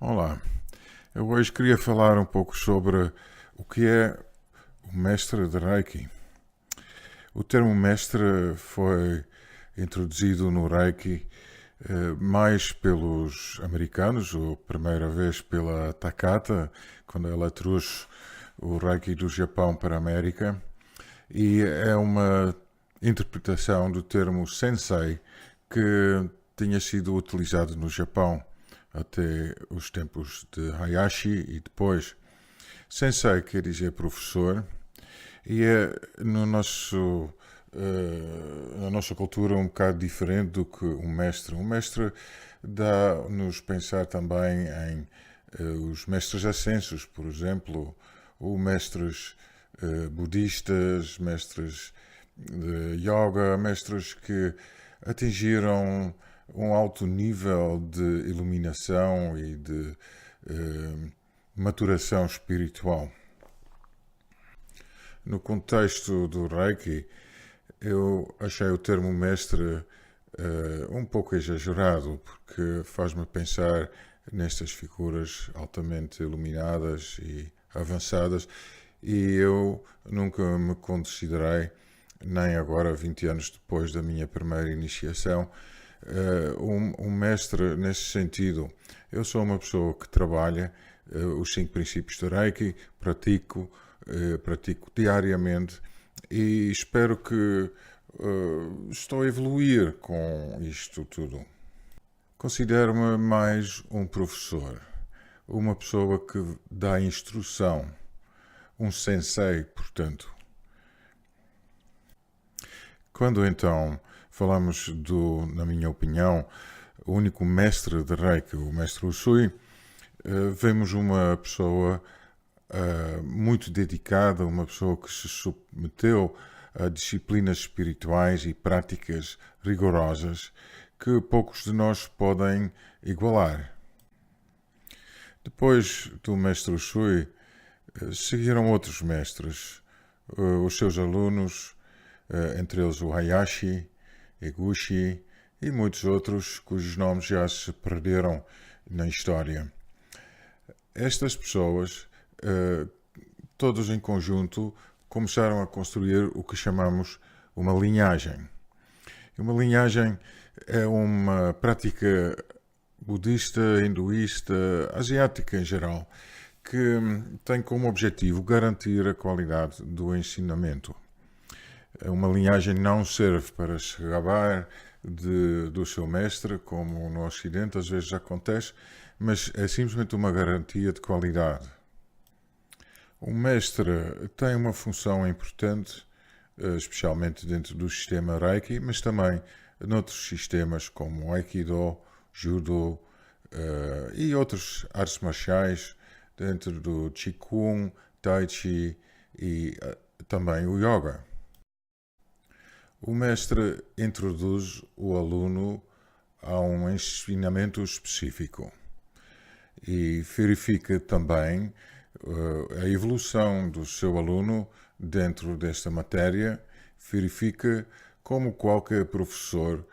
Olá, eu hoje queria falar um pouco sobre o que é o mestre de Reiki. O termo mestre foi introduzido no Reiki mais pelos americanos, ou primeira vez pela Takata, quando ela trouxe o Reiki do Japão para a América, e é uma interpretação do termo sensei que tinha sido utilizado no Japão até os tempos de Hayashi e depois. Sensei quer dizer professor e é no nosso, na nossa cultura um bocado diferente do que um mestre. Um mestre dá-nos pensar também em os mestres ascensos, por exemplo, ou mestres budistas, mestres de yoga, mestres que atingiram um alto nível de iluminação e de maturação espiritual. No contexto do Reiki, eu achei o termo mestre um pouco exagerado, porque faz-me pensar nestas figuras altamente iluminadas e avançadas, e eu nunca me considerei, nem agora, 20 anos depois da minha primeira iniciação, um mestre nesse sentido. Eu sou uma pessoa que trabalha os 5 princípios do Reiki, pratico diariamente e espero que estou a evoluir com isto tudo. Considero-me mais um professor, uma pessoa que dá instrução, um sensei, portanto. Quando então falamos do, na minha opinião, o único mestre de Reiki, o mestre Usui, vemos uma pessoa muito dedicada, uma pessoa que se submeteu a disciplinas espirituais e práticas rigorosas que poucos de nós podem igualar. Depois do mestre Usui, seguiram outros mestres, os seus alunos, entre eles o Hayashi, Eguchi e muitos outros cujos nomes já se perderam na história. Estas pessoas, todos em conjunto, começaram a construir o que chamamos uma linhagem. Uma linhagem é uma prática budista, hinduísta, asiática em geral, que tem como objetivo garantir a qualidade do ensinamento. Uma linhagem não serve para se gabar do seu mestre, como no Ocidente às vezes acontece, mas é simplesmente uma garantia de qualidade. O mestre tem uma função importante, especialmente dentro do sistema Reiki, mas também noutros sistemas como o Aikido, Judo e outras artes marciais, dentro do Qigong, Tai Chi e também o Yoga. O mestre introduz o aluno a um ensinamento específico e verifica também a evolução do seu aluno dentro desta matéria, verifica, como qualquer professor,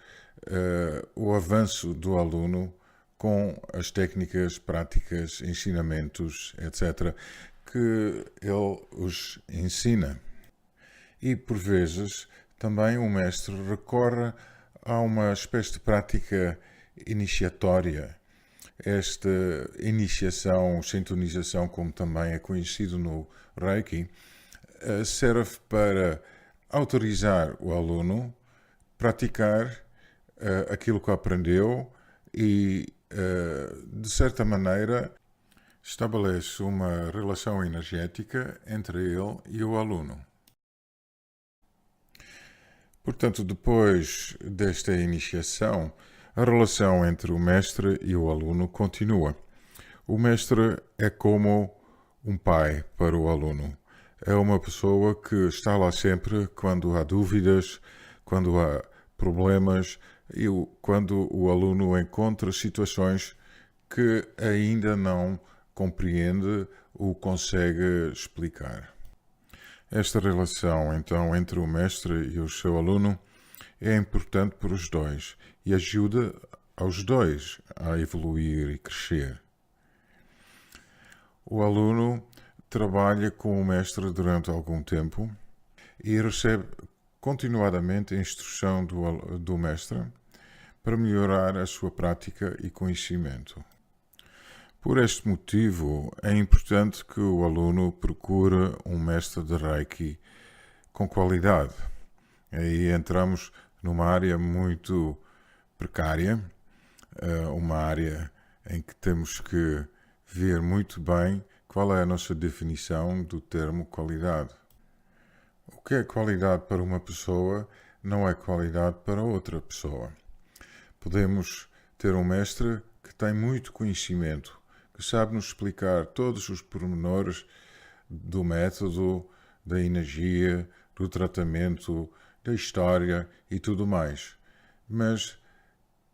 o avanço do aluno com as técnicas, práticas, ensinamentos, etc., que ele os ensina. E, por vezes, também o mestre recorre a uma espécie de prática iniciatória. Esta iniciação, sintonização, como também é conhecido no Reiki, serve para autorizar o aluno a praticar aquilo que aprendeu e, de certa maneira, estabelece uma relação energética entre ele e o aluno. Portanto, depois desta iniciação, a relação entre o mestre e o aluno continua. O mestre é como um pai para o aluno. É uma pessoa que está lá sempre quando há dúvidas, quando há problemas e quando o aluno encontra situações que ainda não compreende ou consegue explicar. Esta relação, então, entre o mestre e o seu aluno é importante para os dois e ajuda aos dois a evoluir e crescer. O aluno trabalha com o mestre durante algum tempo e recebe continuadamente a instrução do mestre para melhorar a sua prática e conhecimento. Por este motivo, é importante que o aluno procure um mestre de Reiki com qualidade. Aí entramos numa área muito precária, uma área em que temos que ver muito bem qual é a nossa definição do termo qualidade. O que é qualidade para uma pessoa não é qualidade para outra pessoa. Podemos ter um mestre que tem muito conhecimento, que sabe nos explicar todos os pormenores do método, da energia, do tratamento, da história e tudo mais. Mas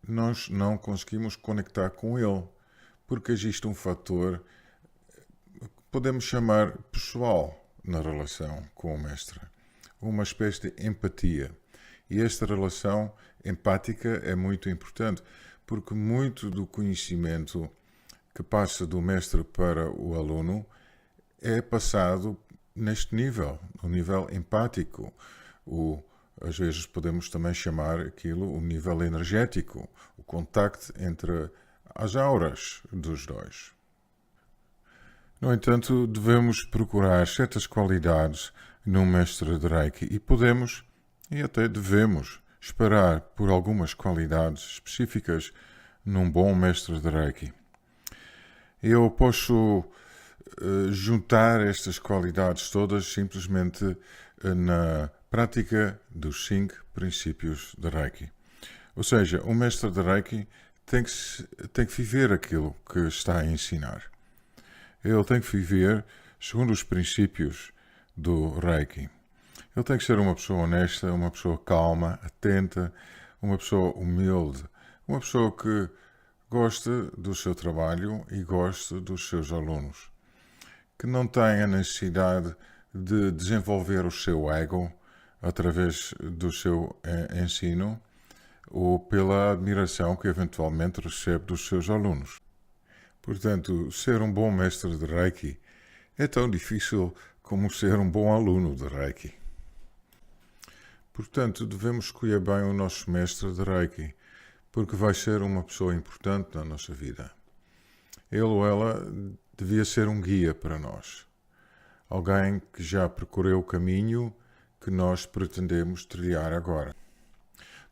nós não conseguimos conectar com ele, porque existe um fator que podemos chamar pessoal na relação com o mestre. Uma espécie de empatia. E esta relação empática é muito importante, porque muito do conhecimento que passa do mestre para o aluno é passado neste nível, no nível empático. Às vezes podemos também chamar aquilo o nível energético, o contacto entre as auras dos dois. No entanto, devemos procurar certas qualidades num mestre de Reiki e podemos, e até devemos, esperar por algumas qualidades específicas num bom mestre de Reiki. Eu posso juntar estas qualidades todas simplesmente na prática dos 5 princípios de Reiki. Ou seja, o mestre de Reiki tem que viver aquilo que está a ensinar. Ele tem que viver segundo os princípios do Reiki. Ele tem que ser uma pessoa honesta, uma pessoa calma, atenta, uma pessoa humilde, uma pessoa que gosta do seu trabalho e gosta dos seus alunos, que não tem a necessidade de desenvolver o seu ego através do seu ensino ou pela admiração que eventualmente recebe dos seus alunos. Portanto, ser um bom mestre de Reiki é tão difícil como ser um bom aluno de Reiki. Portanto, devemos escolher bem o nosso mestre de Reiki, porque vai ser uma pessoa importante na nossa vida. Ele ou ela devia ser um guia para nós. Alguém que já percorreu o caminho que nós pretendemos trilhar agora.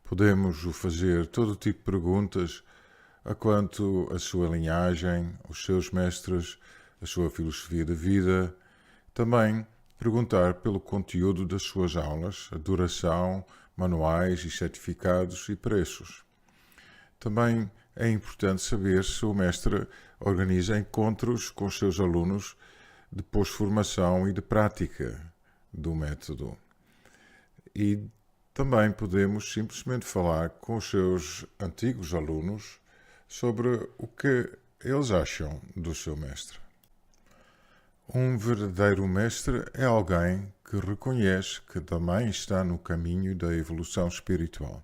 Podemos fazer todo tipo de perguntas quanto à sua linhagem, os seus mestres, a sua filosofia de vida. Também perguntar pelo conteúdo das suas aulas, a duração, manuais e certificados e preços. Também é importante saber se o mestre organiza encontros com os seus alunos de pós-formação e de prática do método. E também podemos simplesmente falar com os seus antigos alunos sobre o que eles acham do seu mestre. Um verdadeiro mestre é alguém que reconhece que também está no caminho da evolução espiritual.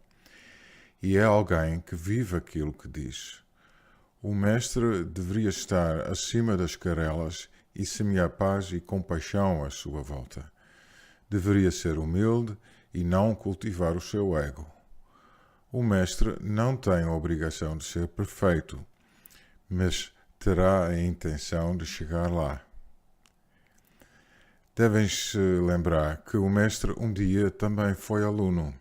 E é alguém que vive aquilo que diz. O mestre deveria estar acima das carelas e semear paz e compaixão à sua volta. Deveria ser humilde e não cultivar o seu ego. O mestre não tem a obrigação de ser perfeito, mas terá a intenção de chegar lá. Devem-se lembrar que o mestre um dia também foi aluno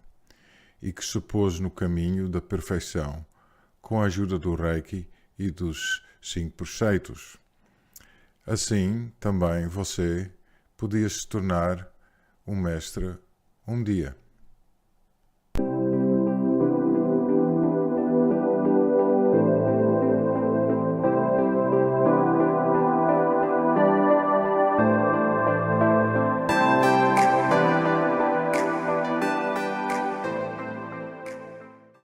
e que se pôs no caminho da perfeição com a ajuda do Reiki e dos 5 preceitos. Assim, também você podia se tornar um mestre um dia.